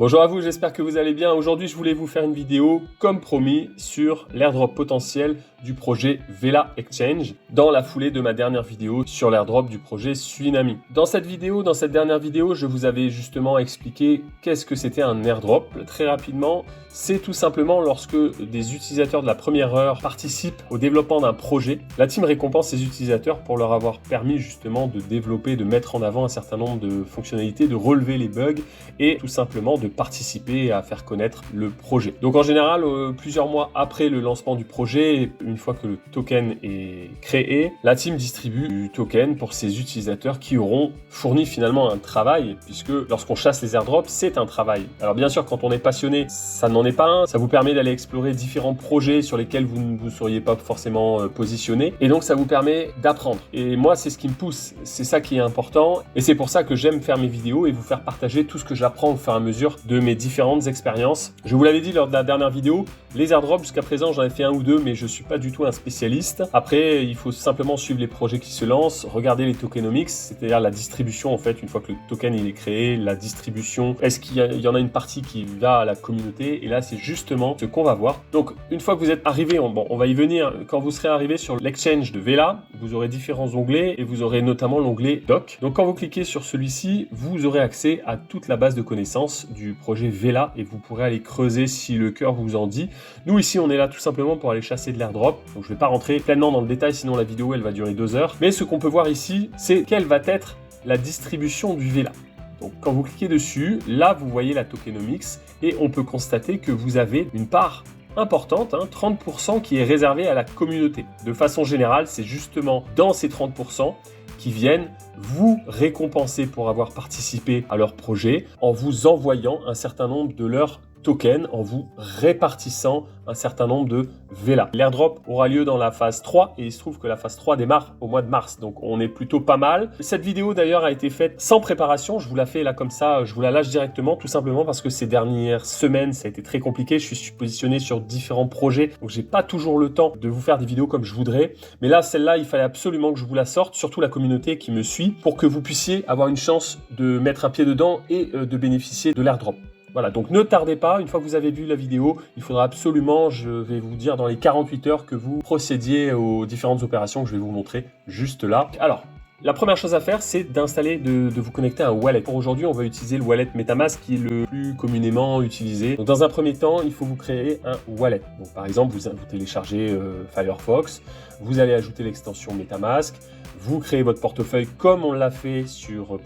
Bonjour à vous, j'espère que vous allez bien. Aujourd'hui, je voulais vous faire une vidéo, comme promis, sur l'airdrop potentiel du projet Vela Exchange, dans la foulée de ma dernière vidéo sur l'airdrop du projet Suinami. Dans cette dernière vidéo, je vous avais justement expliqué qu'est-ce que c'était un airdrop. Très rapidement, c'est tout simplement lorsque des utilisateurs de la première heure participent au développement d'un projet. La team récompense ces utilisateurs pour leur avoir permis justement de développer, de mettre en avant un certain nombre de fonctionnalités, de relever les bugs et tout simplement de participer à faire connaître le projet. Donc en général, plusieurs mois après le lancement du projet, une fois que le token est créé, la team distribue du token pour ces utilisateurs qui auront fourni finalement un travail, puisque lorsqu'on chasse les airdrops, c'est un travail. Alors bien sûr, quand on est passionné, ça n'en est pas un. Ça vous permet d'aller explorer différents projets sur lesquels vous ne vous seriez pas forcément positionné. Et donc ça vous permet d'apprendre. Et moi, c'est ce qui me pousse. C'est ça qui est important. Et c'est pour ça que j'aime faire mes vidéos et vous faire partager tout ce que j'apprends au fur et à mesure de mes différentes expériences. Je vous l'avais dit lors de la dernière vidéo, les airdrops, jusqu'à présent, j'en ai fait un ou deux, mais je suis pas du tout un spécialiste. Après, il faut simplement suivre les projets qui se lancent, regarder les tokenomics, c'est-à-dire la distribution, en fait, une fois que le token il est créé, la distribution. Est-ce qu'il y en a une partie qui va à la communauté? Et là, c'est justement ce qu'on va voir. Donc, une fois que vous êtes arrivé, on va y venir. Quand vous serez arrivé sur l'exchange de Vela, vous aurez différents onglets et vous aurez notamment l'onglet Doc. Donc, quand vous cliquez sur celui-ci, vous aurez accès à toute la base de connaissances du projet Vela et vous pourrez aller creuser si le cœur vous en dit. Nous, ici, on est là tout simplement pour aller chasser de l'airdrop. Donc, je ne vais pas rentrer pleinement dans le détail, sinon la vidéo, elle va durer 2 heures. Mais ce qu'on peut voir ici, c'est quelle va être la distribution du Vela. Donc, quand vous cliquez dessus, là, vous voyez la tokenomics et on peut constater que vous avez une part importante, 30% qui est réservée à la communauté. De façon générale, c'est justement dans ces 30% qui viennent vous récompenser pour avoir participé à leur projet en vous envoyant un certain nombre de leurs tokens, en vous répartissant un certain nombre de Vela. L'airdrop aura lieu dans la phase 3 et il se trouve que la phase 3 démarre au mois de mars, donc on est plutôt pas mal. Cette vidéo d'ailleurs a été faite sans préparation, je vous la fais là comme ça, je vous la lâche directement, tout simplement parce que ces dernières semaines ça a été très compliqué, je suis positionné sur différents projets, donc j'ai pas toujours le temps de vous faire des vidéos comme je voudrais, mais là celle-là il fallait absolument que je vous la sorte, surtout la communauté qui me suit, pour que vous puissiez avoir une chance de mettre un pied dedans et de bénéficier de l'airdrop. Voilà, donc ne tardez pas, une fois que vous avez vu la vidéo, il faudra absolument, je vais vous dire dans les 48 heures que vous procédiez aux différentes opérations que je vais vous montrer juste là. Alors, la première chose à faire, c'est d'installer, de vous connecter à un wallet. Pour aujourd'hui, on va utiliser le wallet MetaMask qui est le plus communément utilisé. Donc, dans un premier temps, il faut vous créer un wallet. Donc, par exemple, vous téléchargez Firefox, vous allez ajouter l'extension MetaMask, vous créez votre portefeuille comme on l'a fait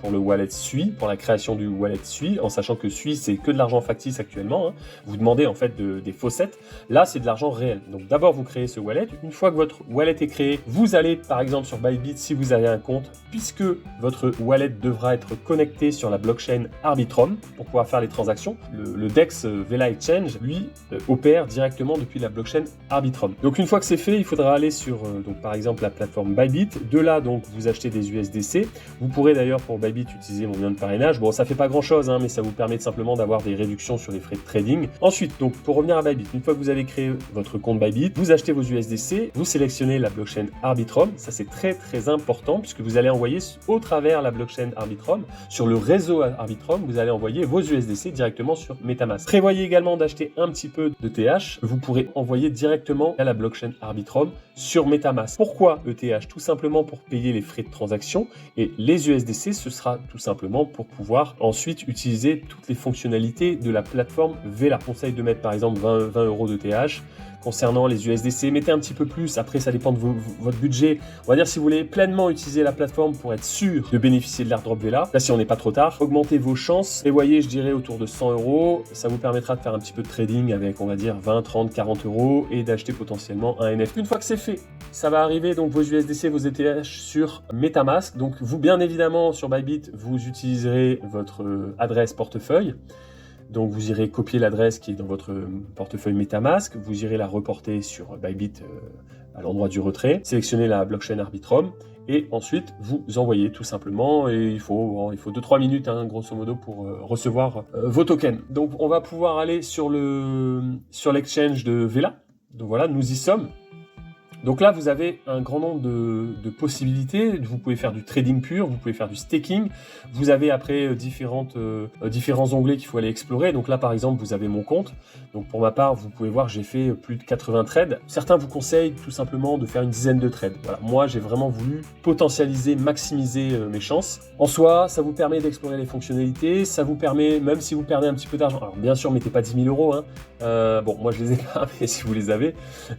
pour le wallet Sui, pour la création du wallet Sui, en sachant que Sui, c'est que de l'argent factice actuellement. Vous demandez en fait des faucettes. Là, c'est de l'argent réel. Donc d'abord, vous créez ce wallet. Une fois que votre wallet est créé, vous allez par exemple sur Bybit, si vous avez un compte, puisque votre wallet devra être connecté sur la blockchain Arbitrum pour pouvoir faire les transactions. Le DEX Vela Exchange, lui, opère directement depuis la blockchain Arbitrum. Donc une fois que c'est fait, il faudra aller sur donc par exemple la plateforme Bybit. De là, donc vous achetez des USDC. Vous pourrez d'ailleurs pour Bybit utiliser mon lien de parrainage. Bon, ça fait pas grand chose, mais ça vous permet simplement d'avoir des réductions sur les frais de trading. Ensuite, donc pour revenir à Bybit, une fois que vous avez créé votre compte Bybit, vous achetez vos USDC, vous sélectionnez la blockchain Arbitrum. Ça c'est très très important puisque vous allez envoyer au travers la blockchain Arbitrum, sur le réseau Arbitrum, vous allez envoyer vos USDC directement sur MetaMask. Prévoyez également d'acheter un petit peu de TH. Vous pourrez envoyer directement à la blockchain Arbitrum sur MetaMask. Pourquoi ETH? Tout simplement pour payer les frais de transaction, et les USDC, ce sera tout simplement pour pouvoir ensuite utiliser toutes les fonctionnalités de la plateforme Vela. Conseil de mettre par exemple 20 € de TH. Concernant les USDC, mettez un petit peu plus, après ça dépend de votre budget. On va dire si vous voulez pleinement utiliser la plateforme pour être sûr de bénéficier de l'airdrop Vela, là si on n'est pas trop tard, augmentez vos chances, prévoyez je dirais autour de 100 €, ça vous permettra de faire un petit peu de trading avec on va dire 20, 30, 40 € et d'acheter potentiellement un NFT. Une fois que c'est fait, ça va arriver donc vos USDC, vos ETH sur MetaMask, donc vous bien évidemment sur Bybit, vous utiliserez votre adresse portefeuille. Donc vous irez copier l'adresse qui est dans votre portefeuille MetaMask, vous irez la reporter sur Bybit à l'endroit du retrait, sélectionnez la blockchain Arbitrum et ensuite vous envoyez tout simplement, et il faut 2-3 minutes grosso modo pour recevoir vos tokens. Donc on va pouvoir aller sur l'exchange de Vela. Donc voilà, nous y sommes. Donc là, vous avez un grand nombre de possibilités. Vous pouvez faire du trading pur, vous pouvez faire du staking. Vous avez après différents onglets qu'il faut aller explorer. Donc là, par exemple, vous avez mon compte. Donc pour ma part, vous pouvez voir, j'ai fait plus de 80 trades. Certains vous conseillent tout simplement de faire une dizaine de trades. Voilà. Moi, j'ai vraiment voulu potentialiser, maximiser mes chances. En soi, ça vous permet d'explorer les fonctionnalités. Ça vous permet, même si vous perdez un petit peu d'argent, alors bien sûr, mettez pas 10 000 €. Bon, moi, je les ai pas, mais si vous les avez.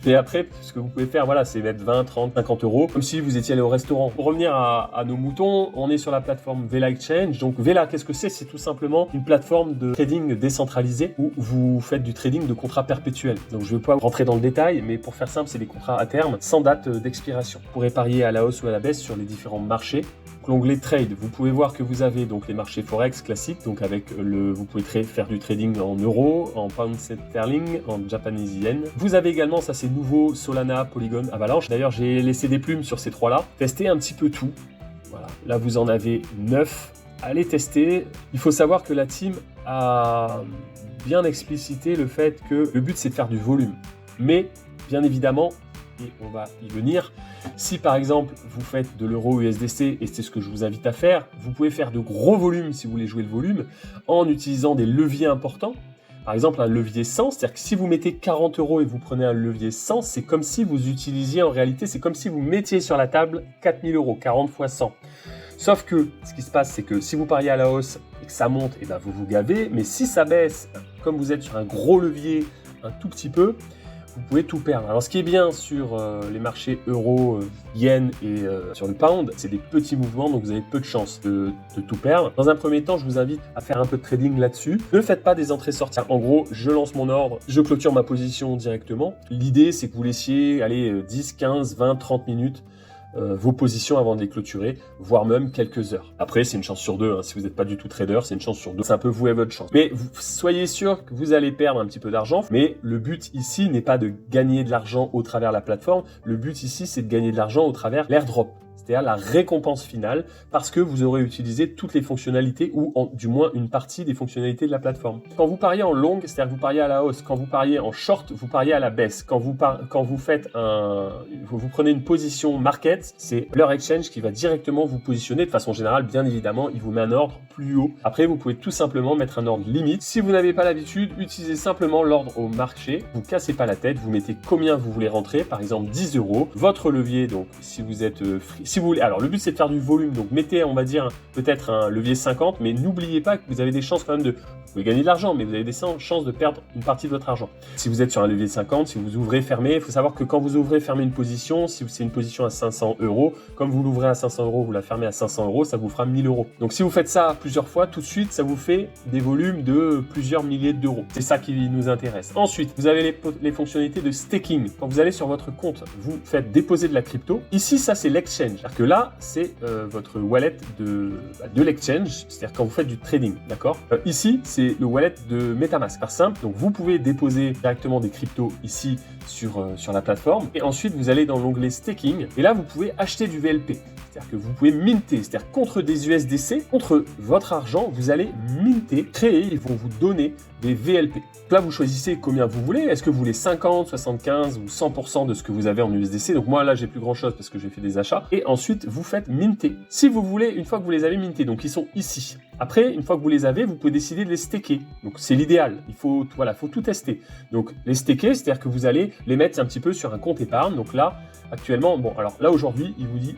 Mais après, ce que vous pouvez faire, voilà, c'est mettre 20, 30, 50 €, comme si vous étiez allé au restaurant. Pour revenir à nos moutons, on est sur la plateforme Vela Exchange. Donc Vela, qu'est-ce que c'est? C'est tout simplement une plateforme de trading décentralisée où vous faites du trading de contrats perpétuels. Donc je ne vais pas rentrer dans le détail, mais pour faire simple, c'est des contrats à terme sans date d'expiration. Vous pourrez parier à la hausse ou à la baisse sur les différents marchés. L'onglet Trade, vous pouvez voir que vous avez donc les marchés Forex classiques, donc avec vous pouvez faire du trading en euros, en pound sterling, en japanese yen. Vous avez également, ça c'est nouveau, Solana, Polygon, Avalanche. D'ailleurs, j'ai laissé des plumes sur ces trois-là. Testez un petit peu tout. Voilà. Là, vous en avez 9. Allez tester. Il faut savoir que la team a bien explicité le fait que le but c'est de faire du volume. Mais, bien évidemment, et on va y venir. Si par exemple vous faites de l'euro USDC, et c'est ce que je vous invite à faire, vous pouvez faire de gros volumes si vous voulez jouer le volume en utilisant des leviers importants. Par exemple un levier 100, c'est-à-dire que si vous mettez 40 € et vous prenez un levier 100, c'est comme si vous utilisiez en réalité, c'est comme si vous mettiez sur la table 4 000 €, 40 x 100. Sauf que ce qui se passe, c'est que si vous pariez à la hausse et que ça monte, et ben vous vous gavez, mais si ça baisse, comme vous êtes sur un gros levier un tout petit peu, vous pouvez tout perdre. Alors ce qui est bien sur les marchés euro, yen et sur le pound, c'est des petits mouvements, donc vous avez peu de chances de tout perdre. Dans un premier temps, je vous invite à faire un peu de trading là-dessus. Ne faites pas des entrées-sorties. En gros, je lance mon ordre, je clôture ma position directement. L'idée, c'est que vous laissiez aller 10, 15, 20, 30 minutes vos positions avant de les clôturer, voire même quelques heures. Après, c'est une chance sur deux. Hein. Si vous n'êtes pas du tout trader, c'est une chance sur deux. C'est un peu vous et votre chance. Mais soyez sûr que vous allez perdre un petit peu d'argent. Mais le but ici n'est pas de gagner de l'argent au travers de la plateforme. Le but ici, c'est de gagner de l'argent au travers l'airdrop. C'est-à-dire la récompense finale, parce que vous aurez utilisé toutes les fonctionnalités, ou du moins une partie des fonctionnalités de la plateforme. Quand vous pariez en long, c'est-à-dire que vous pariez à la hausse. Quand vous pariez en short, vous pariez à la baisse. Quand vous prenez une position market, c'est leur exchange qui va directement vous positionner. De façon générale, bien évidemment, il vous met un ordre plus haut. Après, vous pouvez tout simplement mettre un ordre limite. Si vous n'avez pas l'habitude, utilisez simplement l'ordre au marché. Vous cassez pas la tête, vous mettez combien vous voulez rentrer, par exemple 10 €. Votre levier, donc si vous êtes si vous voulez, alors le but c'est de faire du volume, donc mettez, on va dire, peut-être un levier 50, mais n'oubliez pas que vous avez des chances quand même vous pouvez gagner de l'argent, mais vous avez des chances de perdre une partie de votre argent. Si vous êtes sur un levier 50, si vous ouvrez, fermez, il faut savoir que quand vous ouvrez, fermez une position, si c'est une position à 500 €, comme vous l'ouvrez à 500 €, vous la fermez à 500 €, ça vous fera 1000 €. Donc si vous faites ça plusieurs fois, tout de suite, ça vous fait des volumes de plusieurs milliers d'euros. C'est ça qui nous intéresse. Ensuite, vous avez les fonctionnalités de staking. Quand vous allez sur votre compte, vous faites déposer de la crypto. Ici, ça c'est l'exchange. C'est-à-dire que là, c'est votre wallet de l'exchange, c'est-à-dire quand vous faites du trading, d'accord. Ici, c'est le wallet de MetaMask. Par simple, donc vous pouvez déposer directement des cryptos ici sur la plateforme, et ensuite vous allez dans l'onglet staking, et là vous pouvez acheter du VLP. C'est-à-dire que vous pouvez minter, c'est-à-dire contre des USDC, contre votre argent, vous allez minter, créer, ils vont vous donner des VLP. Donc là, vous choisissez combien vous voulez. Est-ce que vous voulez 50, 75 ou 100% de ce que vous avez en USDC? Donc moi, là, j'ai plus grand-chose parce que j'ai fait des achats. Et ensuite, vous faites minter. Si vous voulez, une fois que vous les avez mintés, donc ils sont ici. Après, une fois que vous les avez, vous pouvez décider de les staker. Donc c'est l'idéal. Il faut tout tester. Donc les staker, c'est-à-dire que vous allez les mettre un petit peu sur un compte épargne. Donc là, actuellement, bon, alors là, aujourd'hui, il vous dit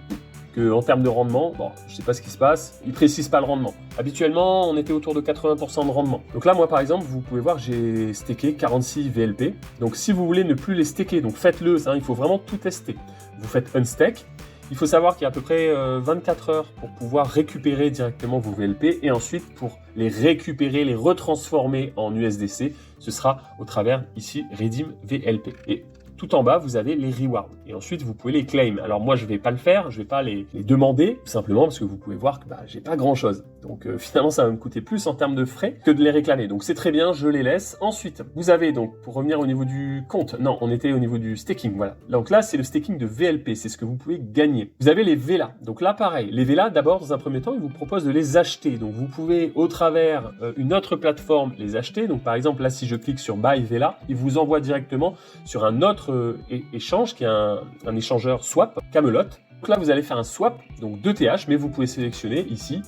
en termes de rendement, bon, je sais pas ce qui se passe, il précise pas le rendement. Habituellement, on était autour de 80% de rendement. Donc là, moi par exemple, vous pouvez voir, j'ai stacké 46 VLP. Donc si vous voulez ne plus les staker, donc faites-le, il faut vraiment tout tester. Vous faites unstack. Il faut savoir qu'il y a à peu près 24 heures pour pouvoir récupérer directement vos VLP, et ensuite pour les récupérer, les retransformer en USDC, ce sera au travers ici Redeem VLP. Et tout en bas, vous avez les rewards. Et ensuite, vous pouvez les claim. Alors moi, je ne vais pas le faire, je ne vais pas les demander, tout simplement parce que vous pouvez voir que j'ai pas grand-chose. Donc finalement, ça va me coûter plus en termes de frais que de les réclamer. Donc c'est très bien, je les laisse. Ensuite, vous avez donc, pour revenir au niveau du compte, non, on était au niveau du staking, voilà. Donc là, c'est le staking de VLP, c'est ce que vous pouvez gagner. Vous avez les VELA. Donc là, pareil, les VELA, d'abord, dans un premier temps, ils vous proposent de les acheter. Donc vous pouvez, au travers une autre plateforme, les acheter. Donc par exemple, là, si je clique sur Buy VELA, il vous envoie directement sur un autre échange, qui est un échangeur swap, Camelot. Donc là, vous allez faire un swap, donc de TH, mais vous pouvez sélectionner ici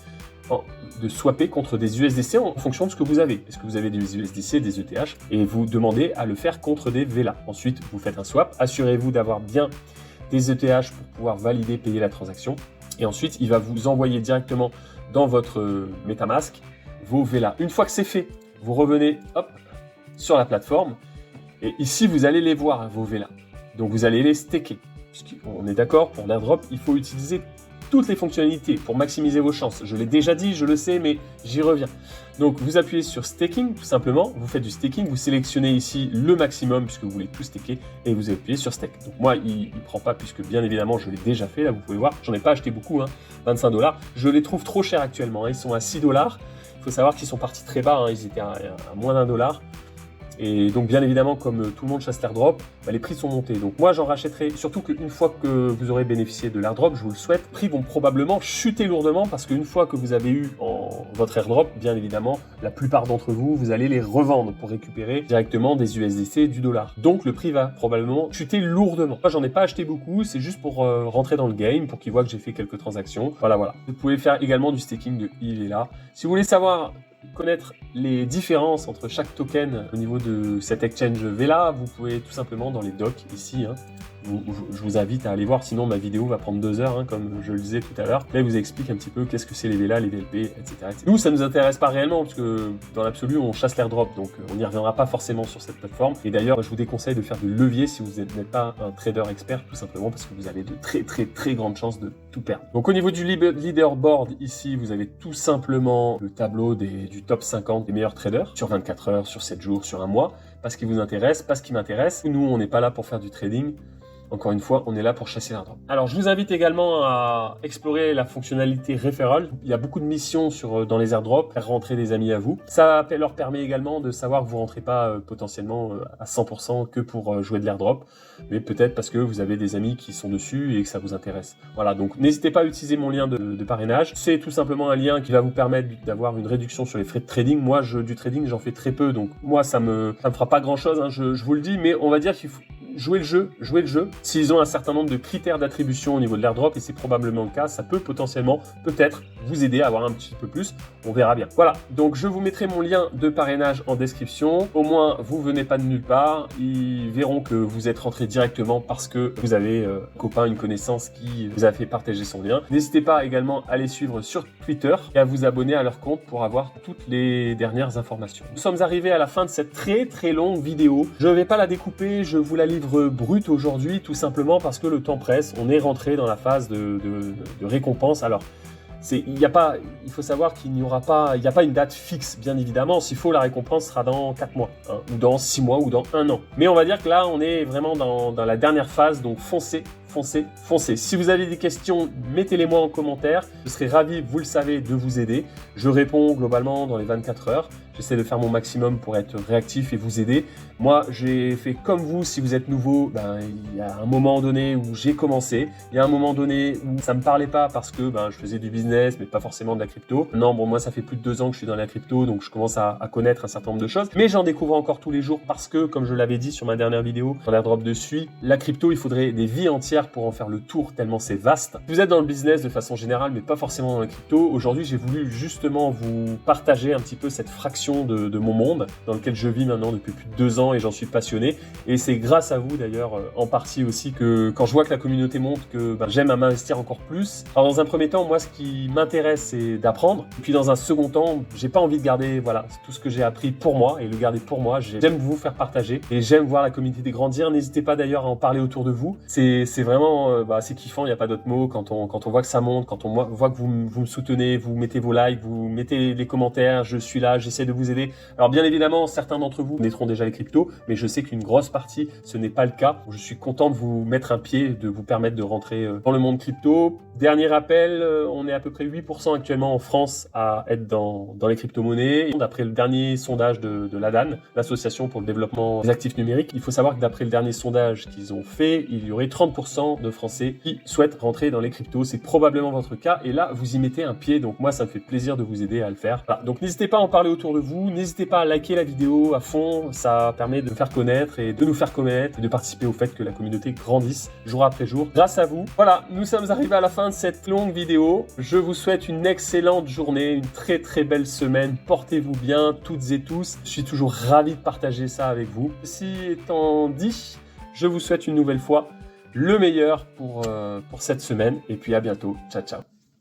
de swapper contre des USDC en fonction de ce que vous avez. Est-ce que vous avez des USDC, des ETH, et vous demandez à le faire contre des VELA. Ensuite, vous faites un swap. Assurez-vous d'avoir bien des ETH pour pouvoir valider, payer la transaction. Et ensuite, il va vous envoyer directement dans votre MetaMask vos VELA. Une fois que c'est fait, vous revenez sur la plateforme et ici, vous allez les voir, vos VELA. Donc, vous allez les staker. Puisqu'on est d'accord, pour l'airdrop, il faut utiliser toutes les fonctionnalités pour maximiser vos chances. Je l'ai déjà dit, je le sais, mais j'y reviens. Donc, vous appuyez sur staking, tout simplement. Vous faites du staking, vous sélectionnez ici le maximum puisque vous voulez tout staker et vous appuyez sur stake. Donc, moi, il ne prend pas puisque, bien évidemment, je l'ai déjà fait. Là, vous pouvez voir, j'en ai pas acheté beaucoup, 25 $. Je les trouve trop chers actuellement. Ils sont à 6 $. Il faut savoir qu'ils sont partis très bas. Ils étaient à moins d'$1. Et donc, bien évidemment, comme tout le monde chasse l'airdrop, les prix sont montés. Donc, moi, j'en rachèterai, surtout qu'une fois que vous aurez bénéficié de l'airdrop, je vous le souhaite, les prix vont probablement chuter lourdement parce qu'une fois que vous avez eu votre airdrop, bien évidemment, la plupart d'entre vous, vous allez les revendre pour récupérer directement des USDC, du dollar. Donc, le prix va probablement chuter lourdement. Moi, j'en ai pas acheté beaucoup, c'est juste pour rentrer dans le game, pour qu'ils voient que j'ai fait quelques transactions. Voilà. Vous pouvez faire également du staking de VELA. Si vous voulez connaître les différences entre chaque token au niveau de cet exchange VELA, vous pouvez tout simplement dans les docs ici, je vous invite à aller voir, sinon ma vidéo va prendre 2 heures, comme je le disais tout à l'heure. Là, je vous explique un petit peu qu'est-ce que c'est les VELA, les VLP, etc. Nous, ça nous intéresse pas réellement, parce que dans l'absolu, on chasse l'airdrop, donc on n'y reviendra pas forcément sur cette plateforme. Et d'ailleurs, je vous déconseille de faire du levier si vous n'êtes pas un trader expert, tout simplement parce que vous avez de très très très grandes chances de tout perdre. Donc au niveau du leaderboard, ici, vous avez tout simplement le tableau du top 50 des meilleurs traders, sur 24 heures, sur 7 jours, sur un mois, parce qu'il vous intéresse, parce qu'il m'intéresse. Nous, on n'est pas là pour faire du trading. Encore une fois, on est là pour chasser l'airdrop. Alors, je vous invite également à explorer la fonctionnalité referral. Il y a beaucoup de missions dans les airdrops, faire rentrer des amis à vous. Ça leur permet également de savoir que vous ne rentrez pas potentiellement à 100% que pour jouer de l'airdrop, mais peut-être parce que vous avez des amis qui sont dessus et que ça vous intéresse. Voilà, donc n'hésitez pas à utiliser mon lien de parrainage. C'est tout simplement un lien qui va vous permettre d'avoir une réduction sur les frais de trading. Moi, du trading, j'en fais très peu, donc moi, ça me fera pas grand-chose, je vous le dis, mais on va dire qu'il faut jouer le jeu. S'ils ont un certain nombre de critères d'attribution au niveau de l'airdrop, et c'est probablement le cas, ça peut potentiellement, peut-être, vous aider à avoir un petit peu plus. On verra bien. Voilà, donc je vous mettrai mon lien de parrainage en description. Au moins, vous venez pas de nulle part. Ils verront que vous êtes rentré directement parce que vous avez un copain, une connaissance qui vous a fait partager son lien. N'hésitez pas également à les suivre sur Twitter et à vous abonner à leur compte pour avoir toutes les dernières informations. Nous sommes arrivés à la fin de cette très très longue vidéo. Je ne vais pas la découper, je vous la livre brute aujourd'hui, tout simplement parce que le temps presse. On est rentré dans la phase de récompense. Alors, il faut savoir qu'il n'y a pas une date fixe, bien évidemment. S'il faut, la récompense sera dans 4 mois, ou dans 6 mois, ou dans 1 an. Mais on va dire que là, on est vraiment dans la dernière phase, donc foncez. Si vous avez des questions, mettez-les moi en commentaire. Je serai ravi, vous le savez, de vous aider. Je réponds globalement dans les 24 heures. J'essaie de faire mon maximum pour être réactif et vous aider. Moi, j'ai fait comme vous. Si vous êtes nouveau, il y a un moment donné où j'ai commencé. Il y a un moment donné où ça me parlait pas parce que je faisais du business, mais pas forcément de la crypto. Non, moi, ça fait plus de 2 ans que je suis dans la crypto, donc je commence à connaître un certain nombre de choses. Mais j'en découvre encore tous les jours parce que, comme je l'avais dit sur ma dernière vidéo, dans l'airdrop de Sui, la crypto, il faudrait des vies entières pour en faire le tour tellement c'est vaste. Vous êtes dans le business de façon générale, mais pas forcément dans la crypto. Aujourd'hui, j'ai voulu justement vous partager un petit peu cette fraction de mon monde dans lequel je vis maintenant depuis plus de 2 ans et j'en suis passionné. Et c'est grâce à vous d'ailleurs en partie aussi que quand je vois que la communauté monte, que j'aime à m'investir encore plus. Alors dans un premier temps, moi ce qui m'intéresse c'est d'apprendre. Et puis dans un second temps, j'ai pas envie de garder tout ce que j'ai appris pour moi et le garder pour moi. J'aime vous faire partager et j'aime voir la communauté grandir. N'hésitez pas d'ailleurs à en parler autour de vous. C'est vraiment c'est kiffant, il n'y a pas d'autre mot quand on voit que ça monte, quand on voit que vous me soutenez, vous mettez vos likes, vous mettez les commentaires, je suis là, j'essaie de vous vous aider. Alors bien évidemment, certains d'entre vous connaîtront déjà les cryptos, mais je sais qu'une grosse partie, ce n'est pas le cas. Je suis content de vous mettre un pied, de vous permettre de rentrer dans le monde crypto. Dernier rappel, on est à peu près 8% actuellement en France à être dans les crypto-monnaies. D'après le dernier sondage de l'ADAN, l'Association pour le développement des actifs numériques, il faut savoir que d'après le dernier sondage qu'ils ont fait, il y aurait 30% de Français qui souhaitent rentrer dans les cryptos. C'est probablement votre cas et là, vous y mettez un pied. Donc moi, ça me fait plaisir de vous aider à le faire. Voilà. Donc n'hésitez pas à en parler autour de vous. N'hésitez pas à liker la vidéo à fond. Ça permet de faire connaître et de nous faire connaître et de participer au fait que la communauté grandisse jour après jour grâce à vous. Voilà, nous sommes arrivés à la fin de cette longue vidéo. Je vous souhaite une excellente journée, une très très belle semaine. Portez-vous bien toutes et tous. Je suis toujours ravi de partager ça avec vous. Ceci étant dit, je vous souhaite une nouvelle fois le meilleur pour cette semaine et puis à bientôt. Ciao, ciao.